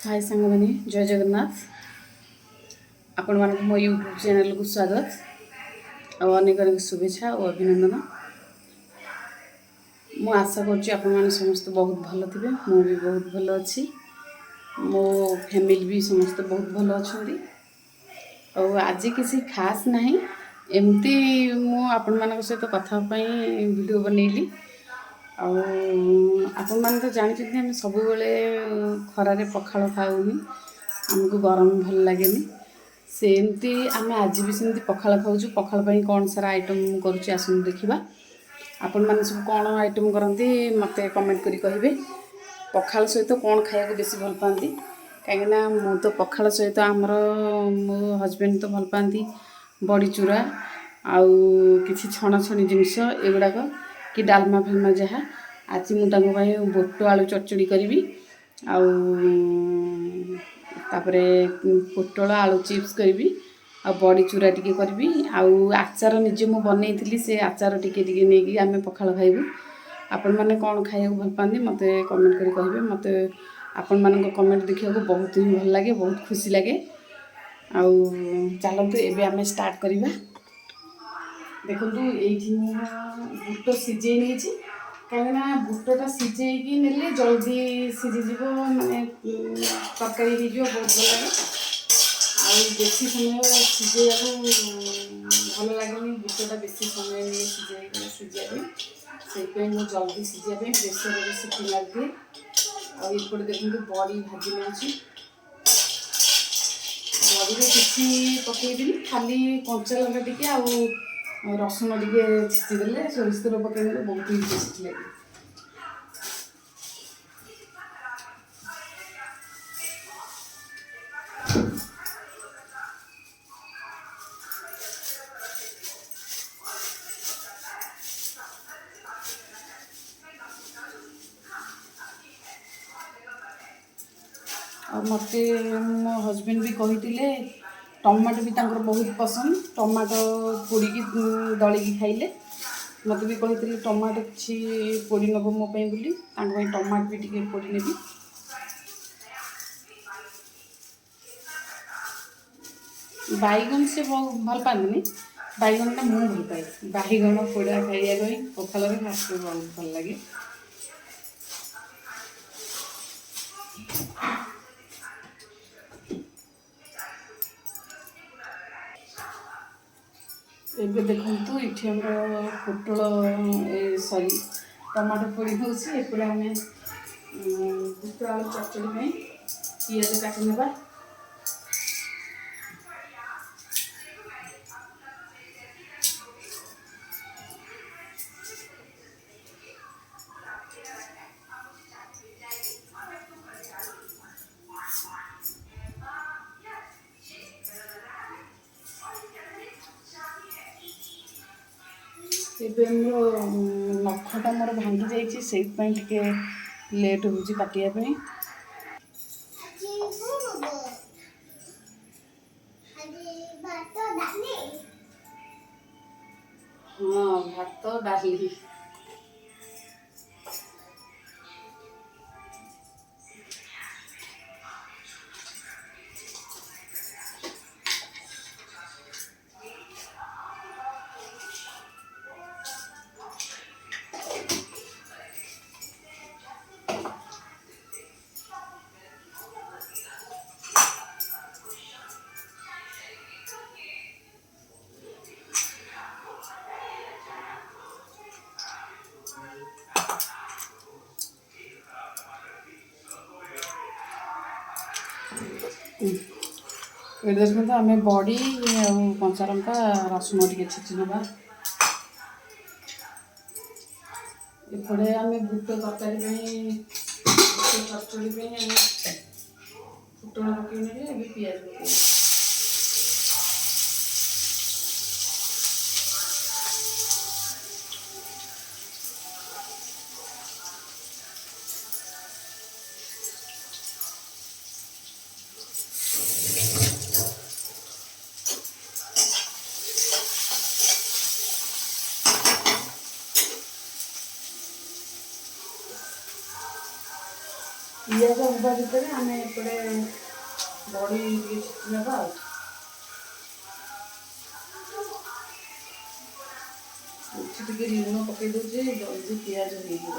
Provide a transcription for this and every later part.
हाय सांग मैंने जय जगन्नाथ आपण मानक मो यूट्यूब चैनल को स्वागत और अनेक अनेक शुभेच्छा और अभिनंदन। मु आशा करुँच आपण मैंने समस्त बहुत भल थे, मु भी बहुत भल अच्छी, मो फैमिली भी समस्त बहुत भल अच्छा। और आज किसी खास ना एमती आपण मान सहित कथा वीडियो बनैली। आपण मैंने तो जानते आम सब खरारे पखाल खाऊनी, आमको गरम भल लगे सेमती आम आज भी सेमती पखाल खाऊँ। पखाल कौन सारा आइटम करुँच आसन देखा आपण मैंने सब कौन आइटम करती मत कमेंट करी कहे। पखाल सहित कौन खाया बेसी भल पाती कहीं मु तो पखाल सहित आमर मो हजबैंड तो भल पाती बड़ी चूरा आउ कि छणा छणी जिनस एगुड़ाक कि डालमा फालमा जहाँ आज मुझे बोट आलू चचड़ी करी आउे पोटल आलू चिप्स करी आ बड़ी चूरा टी करी आचार निजे मु बनई से आचार टी नहीं आम पखाल खाइबू। आपण मैंने कौन खाया भल पाती मत कमेंट करी कहे। मत आपण मान कमेंट देखा बहुत ही भल लगे, बहुत खुशी लगे। आउ चलतु एबे आम स्टार्ट करवा। देखु ये बुट सीझे नहीं कहीं बुटा सीझे ने जल्दी सीझीज मानने तरकारी हो बहुत भल लगे। बेसी समय सीझे भल लगे बुटा बेसी समय नहीं सीझे से जल्दी सीझा प्रेसर सीटी मारिदिए। आउटे देखते बड़ी भाजी नौची बड़ी में किसी पकईदी खाली कंचा लंका टी आ रसुण टे छेचिदेले सोरिष तेल पकईदे बहुत ही टेस्टी लगे। और मत मो हजबैंड भी कही टमाटो भी तांकर बहुत पसंद, टमाटो पोड़ी दलिकी खाइले मत भी कही टमाटो किसी पोड़ी नब मोपाई बोली टमाटो भी टी पोड़ी नेबी। बैगन से भल पानी बैगन टा मुझे भल पाए बैगन पोड़ा खाइए पखाल खास बहुत भल लगे। एबे देखु ये पोटल सॉरी टमाटो पोड़ी होपे आम बुट आलू चचड़ी पियाज काटी नेबा। एबे नखटा मोर भांगी जाइए से लेट हो काटापी। हाँ भात डाली ये देखते आम बड़ी कंचा लंका रसुण टे छेची ना एपटे आम बुट तरकारी चचड़ी फुटण पकईने पियाज पकई पियाज ହେବା ଭିତରେ ଆମେ ଏପଟେ ବଡ଼ି ଟିକେ ଛେଚି ନେବା ଆଉ। ଏଠି ଟିକେ ଲୁଣ ପକେଇ ଦେଉଛି, ଜଲ୍ଦି ପିଆଜ ହେଇଯିବ।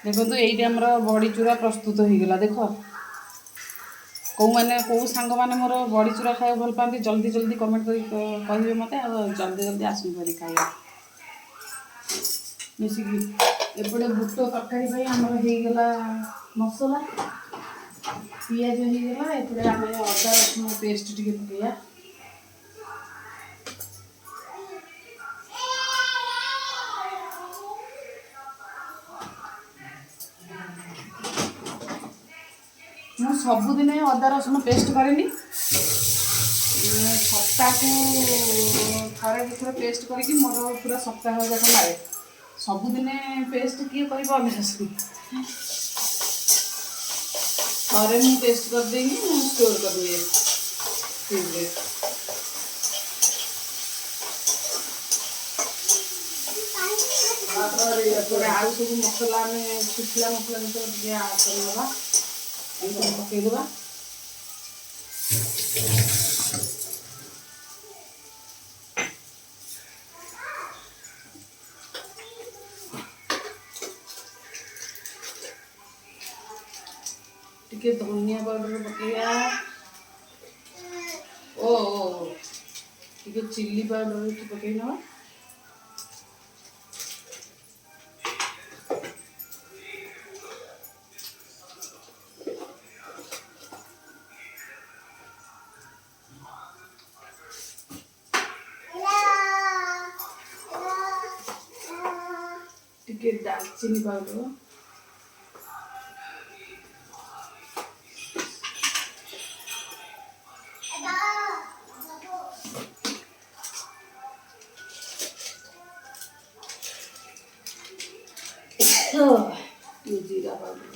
ଦେଖନ୍ତୁ ଏଇଠି ଆମର ବଡ଼ି ଚୁରା ପ୍ରସ୍ତୁତ ହେଇଗଲା। ଦେଖ କେଉଁ ସାଙ୍ଗମାନେ ମୋର ବଡ଼ି ଚୁରା ଖାଇବାକୁ ଭଲ ପାଆନ୍ତି ଜଲ୍ଦି ଜଲ୍ଦି କମେଣ୍ଟ କରି କହିବେ ମୋତେ, ଆଉ ଜଲ୍ଦି ଜଲ୍ଦି ଆସନ୍ତୁ କରି ଖାଇବା ମିଶିକି। ଏପଟେ ବୁଟ ତରକାରୀ ପାଇଁ ଆମର ହେଇଗଲା ମସଲା, ପିଆଜ ହେଇଗଲା। ଏପଟେ ଆମେ ଅଦା ରସୁଣ ପେଷ୍ଟ ଟିକେ ପକେଇବା। ମୁଁ ସବୁଦିନେ ଅଦା ରସୁଣ ପେଷ୍ଟ କରେନି, ସପ୍ତାହକୁ ଥରେ ଦୁଇଥର ପେଷ୍ଟ କରିକି ମୋର ପୁରା ସପ୍ତାହ ଯାକ ଲାଗେ। ସବୁଦିନେ ପେଷ୍ଟ କିଏ କରିବ ଅଭ୍ୟାସ। ଥରେ ମୁଁ ପେଷ୍ଟ କରିଦେଇକି ମୁଁ ଷ୍ଟୋର୍ କରିଦିଏ ଫ୍ରିଜ୍ରେ। ତାପରେ ଆଉ ସବୁ ମସଲା ଆମେ ଶୁଖିଲା ମସଲା ଭିତରେ ଟିକେ ଆଡ଼୍ କରିନେବା। ଏଇଟା ପକେଇଦେବା। ଟିକେ ଧନିଆ ପାଉଡର ପକେଇବା। ଟିକେ ଚିଲି ପାଉଡର ଏଠି ପକେଇ ନେବା। ଟିକେ ଡାଲଚିନି ପାଉଡର, जीरा पाउडर,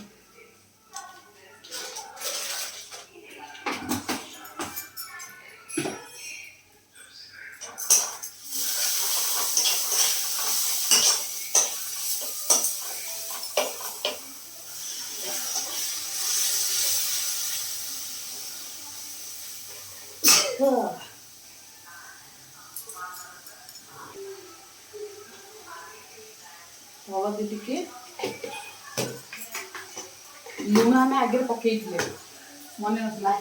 हलदी टिके, लुण आम आगे पकईले मन ना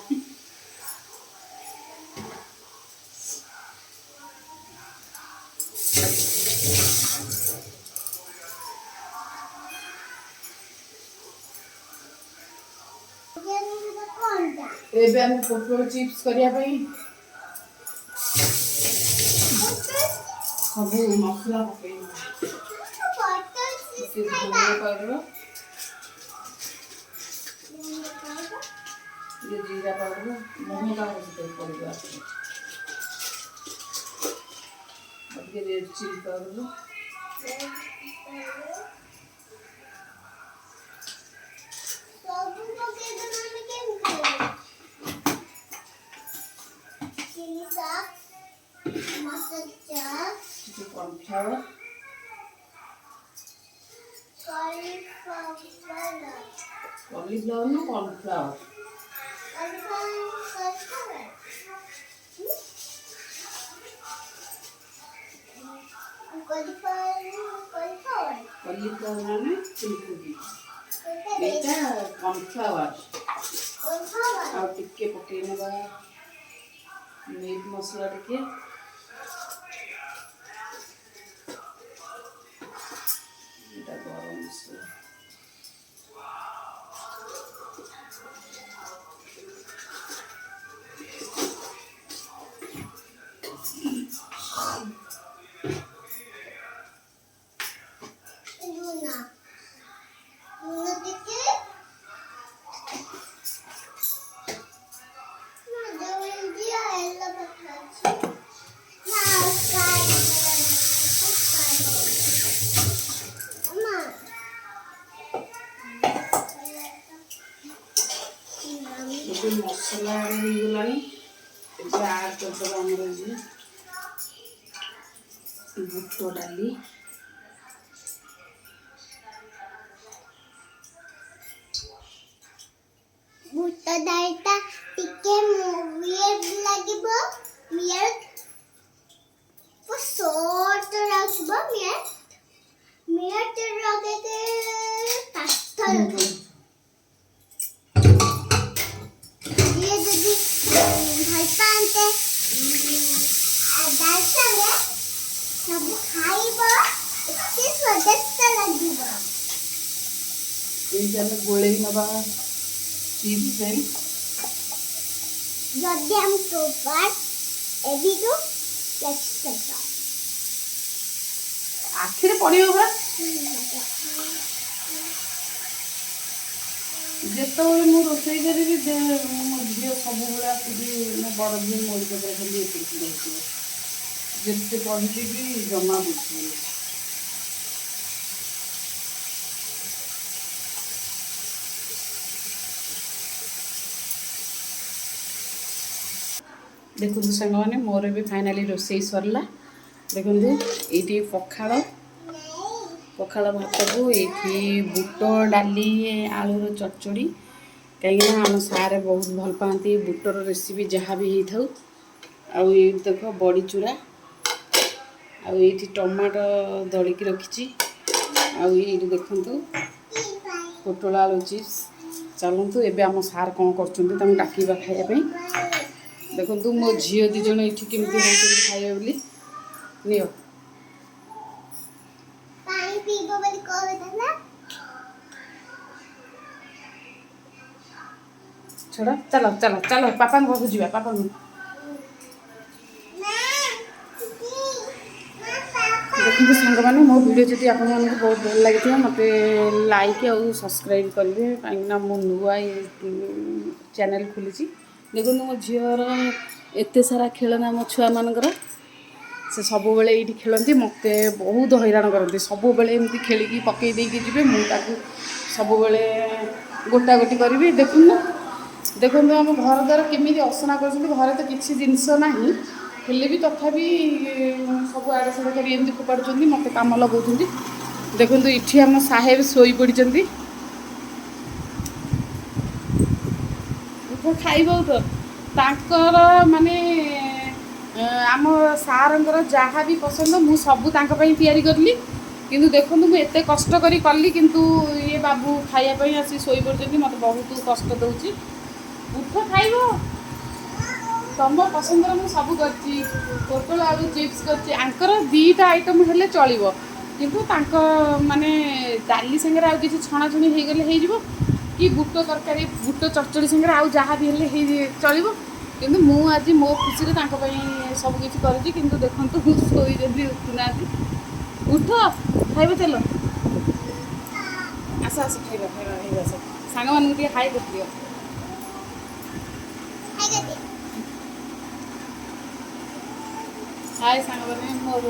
एबे आम पोटल चिप्स करने सब मसला पकई धनिया पाउडर, जीरा पाउडर, महंगा पड़ेगा red chili powder, cornflour, cauliflower ना कॉर्नफ्लावर, कॉलीफ्लावर ना फुलकोबी एटा कॉर्नफ्लावर आ टिके पकई नेबा मीट मसला टिके एटा गरम मसला କରିଦେବା ଆମର ଇଏ ବୁଟ ଡାଲି। ବୁଟ ଡାଲିଟା ଟିକେ ଲାଗିବ ସୋଟ ରାଖିବ ମିନିଟ ଲଗେଇକି ପାସ୍ତା ଯିଏ ଯଦି ଭଲ ପାଆନ୍ତେ ଡାଲି ସାଙ୍ଗେ ସବୁ ଖାଇବ ଏତେ ସ୍ୱାଦିଷ୍ଟ ଲାଗିବ। ଏଇଠି ଆମେ ଗୋଳେଇ ନେବା ଚିପ୍ସ ପାଇଁ। ଯଦି ଆମ ପ୍ରୋପାର ଏବିଠୁ ଲେକ୍ସଟ ଆଖିରେ ପଡ଼ିବ ବା। ଯେତେବେଳେ ମୁଁ ରୋଷେଇ କରିବି ମୋ ଝିଅ ସବୁବେଳେ ଆସିକି ମୋ ବଡ଼ ଝିଅ ମୋ ପାଖରେ ଖାଲି ଏତିକି ଯାଇଥିବ। ଯେତେ କହିଲି ବି ଜମା ବୁଝିବନି। ଦେଖନ୍ତୁ ସାଙ୍ଗମାନେ ମୋର ଏବେ ଫାଇନାଲି ରୋଷେଇ ସରିଲା। ଦେଖନ୍ତୁ ଏଇଠି ପଖାଳ ଭାତକୁ ଏଇଠି ବୁଟ ଡାଲି ଆଳୁର ଚଚଡ଼ି। କାହିଁକିନା ଆମ ସାର୍ ବହୁତ ଭଲ ପାଆନ୍ତି ବୁଟର ରେସିପି ଯାହା ବି ହେଇଥାଉ। ଆଉ ଏଇଠି ଦେଖ ବଡ଼ି ଚୁରା, ଆଉ ଏଇଠି ଟମାଟୋ ଦଳିକି ରଖିଛି, ଆଉ ଏଇଠି ଦେଖନ୍ତୁ ପୋଟଳ ଆଳୁ ଚିପ୍ସ। ଚାଲନ୍ତୁ ଏବେ ଆମ ସାର୍ କ'ଣ କରୁଛନ୍ତି ତାଙ୍କୁ ଡାକିବା ଖାଇବା ପାଇଁ। ଦେଖନ୍ତୁ ମୋ ଝିଅ ଦୁଇ ଜଣ ଏଇଠି କେମିତି ହେଉଛନ୍ତି ଖାଇବା ବୋଲି। ନିଅ ପାଣି ପିଇବ ବୋଲି କହୁଥିଲା। ଛୋଡ଼ ଚାଲ ଚାଲ ଚାଲ ପାପାଙ୍କ ପାଖକୁ ଯିବା। ପାପାଙ୍କୁ ଦେଖନ୍ତୁ ସାଙ୍ଗମାନେ ମୋ ଭିଡ଼ିଓ ଯଦି ଆପଣମାନଙ୍କୁ ବହୁତ ଭଲ ଲାଗିଥିବ ମୋତେ ଲାଇକ୍ ଆଉ ସବସ୍କ୍ରାଇବ୍ କରିବେ। କାହିଁକିନା ମୁଁ ନୂଆ ଚ୍ୟାନେଲ୍ ଖୋଲିଛି। ଦେଖନ୍ତୁ ମୋ ଝିଅର ଏତେ ସାରା ଖେଳନା ମୋ ଛୁଆମାନଙ୍କର। ସେ ସବୁବେଳେ ଏଇଠି ଖେଳନ୍ତି, ମୋତେ ବହୁତ ହଇରାଣ କରନ୍ତି। ସବୁବେଳେ ଏମିତି ଖେଳିକି ପକେଇ ଦେଇକି ଯିବେ, ମୁଁ ତାକୁ ସବୁବେଳେ ଗୋଟା ଗୋଟି କରିବି। ଦେଖନ୍ତୁ ଆମ ଘର ଦ୍ୱାରା କେମିତି ଅସନା କରୁଛନ୍ତି। ଘରେ ତ କିଛି ଜିନିଷ ନାହିଁ, ହେଲେ ବି ତଥାପି ସବୁ ଆଡ଼େ ସାଡ଼େ କରି ଏମିତି ଫୋପାଡ଼ୁଛନ୍ତି, ମୋତେ କାମ ଲଗାଉଛନ୍ତି। ଦେଖନ୍ତୁ ଏଠି ଆମ ସାହେବ ଶୋଇପଡ଼ିଛନ୍ତି। ଖାଇବ ତ ତାଙ୍କର ମାନେ ଆମ ସାର୍ଙ୍କର ଯାହା ବି ପସନ୍ଦ ମୁଁ ସବୁ ତାଙ୍କ ପାଇଁ ତିଆରି କଲି। କିନ୍ତୁ ଦେଖନ୍ତୁ ମୁଁ ଏତେ କଷ୍ଟ କରି କଲି, କିନ୍ତୁ ଇଏ ବାବୁ ଖାଇବା ପାଇଁ ଆସି ଶୋଇପଡ଼ିଛନ୍ତି। ମୋତେ ବହୁତ କଷ୍ଟ ଦେଉଛି। ଉଠ ଖାଇବ, ତମ ପସନ୍ଦର ମୁଁ ସବୁ କରିଛି। ପୋଟଳ ଆଳୁ ଚିପ୍ସ କରିଛି। ଆଙ୍କର ଦୁଇଟା ଆଇଟମ୍ ହେଲେ ଚଳିବ, କିନ୍ତୁ ତାଙ୍କ ମାନେ ଡାଲି ସାଙ୍ଗରେ ଆଉ କିଛି ଛଣାଛଣି ହେଇଗଲେ ହେଇଯିବ, କି ବୁଟ ତରକାରୀ ବୁଟ ଚଚଡ଼ି ସାଙ୍ଗରେ ଆଉ ଯାହା ବି ହେଲେ ଚଳିବ। କିନ୍ତୁ ମୁଁ ଆଜି ମୋ ଖୁସିରେ ତାଙ୍କ ପାଇଁ ସବୁ କିଛି କରିଛି। କିନ୍ତୁ ଦେଖନ୍ତୁ ମୁଁ ଶୋଇଛନ୍ତି, ଉଠୁନାହାନ୍ତି। ଉଠ ଖାଇବ, ଚାଲ ଆସ ଆସ ଖାଇବା ଆସ। ସାଙ୍ଗମାନଙ୍କୁ ଟିକେ ହାଇ କରିଦିଅ। ହାଏ ସାଙ୍ଗମାନେ, ମୋର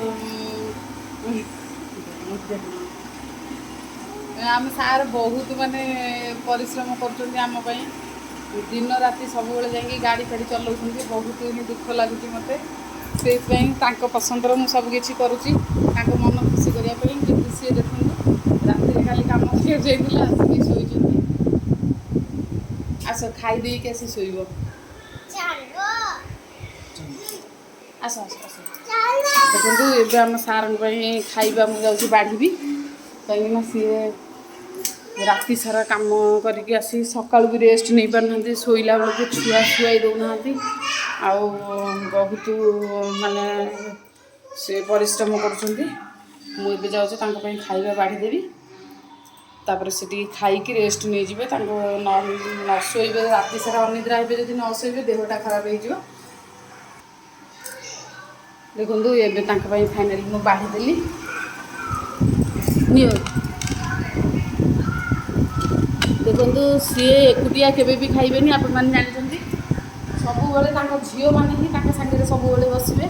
ଆମ ସାର୍ ବହୁତ ମାନେ ପରିଶ୍ରମ କରୁଛନ୍ତି ଆମ ପାଇଁ। ଦିନ ରାତି ସବୁବେଳେ ଯାଇକି ଗାଡ଼ି ଫାଡ଼ି ଚଲାଉଛନ୍ତି। ବହୁତ ହିଁ ଦୁଃଖ ଲାଗୁଛି ମୋତେ। ସେଇଥିପାଇଁ ତାଙ୍କ ପସନ୍ଦର ମୁଁ ସବୁ କିଛି କରୁଛି ତାଙ୍କ ମନ ଖୁସି କରିବା ପାଇଁ। କିନ୍ତୁ ସିଏ ଦେଖନ୍ତୁ ରାତିରେ ଖାଲି କାମ କରିବାକୁ ଯାଇଥିଲେ, ଆସିକି ଶୋଇଛନ୍ତି। ଆସ ଖାଇ ଦେଇକି ଆସି ଶୋଇବ। ଆସ ଆସ ଆସ। ଦେଖନ୍ତୁ ଏବେ ଆମ ସାର୍ଙ୍କ ପାଇଁ ଖାଇବା ମୁଁ ଯାଉଛି ବାଢ଼ିବି। କାହିଁକିନା ସିଏ ରାତି ସାରା କାମ କରିକି ଆସି ସକାଳୁ ବି ରେଷ୍ଟ ନେଇପାରୁନାହାନ୍ତି। ଶୋଇଲା ବେଳକୁ ଛୁଆ ଶୁଆଇ ଦେଉନାହାନ୍ତି। ଆଉ ବହୁତ ମାନେ ସେ ପରିଶ୍ରମ କରୁଛନ୍ତି। ମୁଁ ଏବେ ଯାଉଛି ତାଙ୍କ ପାଇଁ ଖାଇବା ବାଢ଼ିଦେବି। ତାପରେ ସେ ଟିକେ ଖାଇକି ରେଷ୍ଟ ନେଇଯିବେ। ତାଙ୍କୁ ନ ଶୋଇବେ, ରାତି ସାରା ଅନିଦ୍ରା ହେବେ। ଯଦି ନ ଶୋଇବେ ଦେହଟା ଖରାପ ହେଇଯିବ। ଦେଖନ୍ତୁ ଏବେ ତାଙ୍କ ପାଇଁ ଫାଇନାଲି ମୁଁ ବାଢ଼ିଦେଲି। ନିଅ ଦେଖନ୍ତୁ ସିଏ ଏକୁଟିଆ କେବେ ବି ଖାଇବେନି, ଆପଣମାନେ ଜାଣିଛନ୍ତି। ସବୁବେଳେ ତାଙ୍କ ଝିଅମାନେ ହିଁ ତାଙ୍କ ସାଙ୍ଗରେ ସବୁବେଳେ ବସିବେ।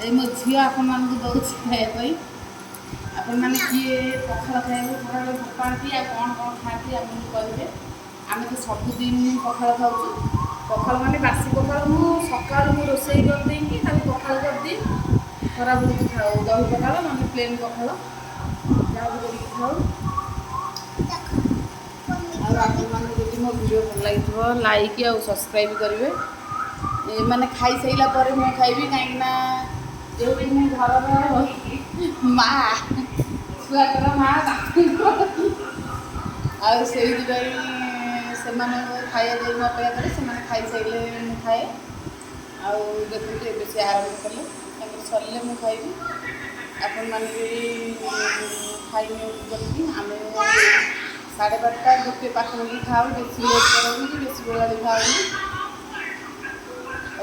ଏଇ ମୋ ଝିଅ ଆପଣମାନଙ୍କୁ ଦେଉଛି ଖାଇବା ପାଇଁ। ଆପଣମାନେ କିଏ ପଖାଳ ଖାଇବାକୁ ଖରାବେଳେ ଭଲ ପାଆନ୍ତି ଆଉ କ'ଣ ଖାଆନ୍ତି ଆପଣଙ୍କୁ କହିବେ। ଆମେ ତ ସବୁଦିନ ପଖାଳ ଖାଉଛୁ। ପଖାଳ ମାନେ ବାସି ପଖାଳ ମୁଁ ସକାଳୁ ରୋଷେଇ କରିଦେଇକି ତାକୁ ପଖାଳ କରିଦିଏ। ଖରାବେଳକୁ ଖାଉ ଦହି ପଖାଳ ନହେଲେ ପ୍ଲେନ୍ ପଖାଳ ଯାହାକୁ କରିକି ଖାଉ। ଆଉ ଆପଣମାନଙ୍କୁ ଯଦି ମୋ ଭିଡ଼ିଓ ଭଲ ଲାଗିଥିବ ଲାଇକ୍ ଆଉ ସବସ୍କ୍ରାଇବ୍ କରିବେ। ଏମାନେ ଖାଇସାରିଲା ପରେ ମୁଁ ଖାଇବି, କାହିଁକିନା ଯେହେତୁ ମୁଁ ଘରର ମା, ଛୁଆଙ୍କର ମା, ଆଉ ସେଇଥିପାଇଁ ସେମାନଙ୍କୁ ଖାଇବା ଦେଇ ମୁଁ ଅପେକ୍ଷା କରେ। ସେମାନେ ଖାଇସାରିଲେ ମୁଁ ଖାଏ। ଆଉ ଦେଖନ୍ତୁ ଏବେ ସେ ଆରମ୍ଭ କଲେ, ତାଙ୍କର ସରିଲେ ମୁଁ ଖାଇବି। ଆପଣମାନେ ବି ଖାଇନିଅନ୍ତୁ ଜଲ୍ଦି। ଆମେ 12:30 ଗୋଟେ ପାଖାପାଖି ଖାଉ, ବେଶୀ ଲେଟ୍ କରନି କି ବେଶୀ ବେଳାରେ ଖାଉନି।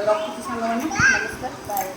ରଖୁଛି ସାଙ୍ଗମାନେ, ନମସ୍କାର, ବାଏ।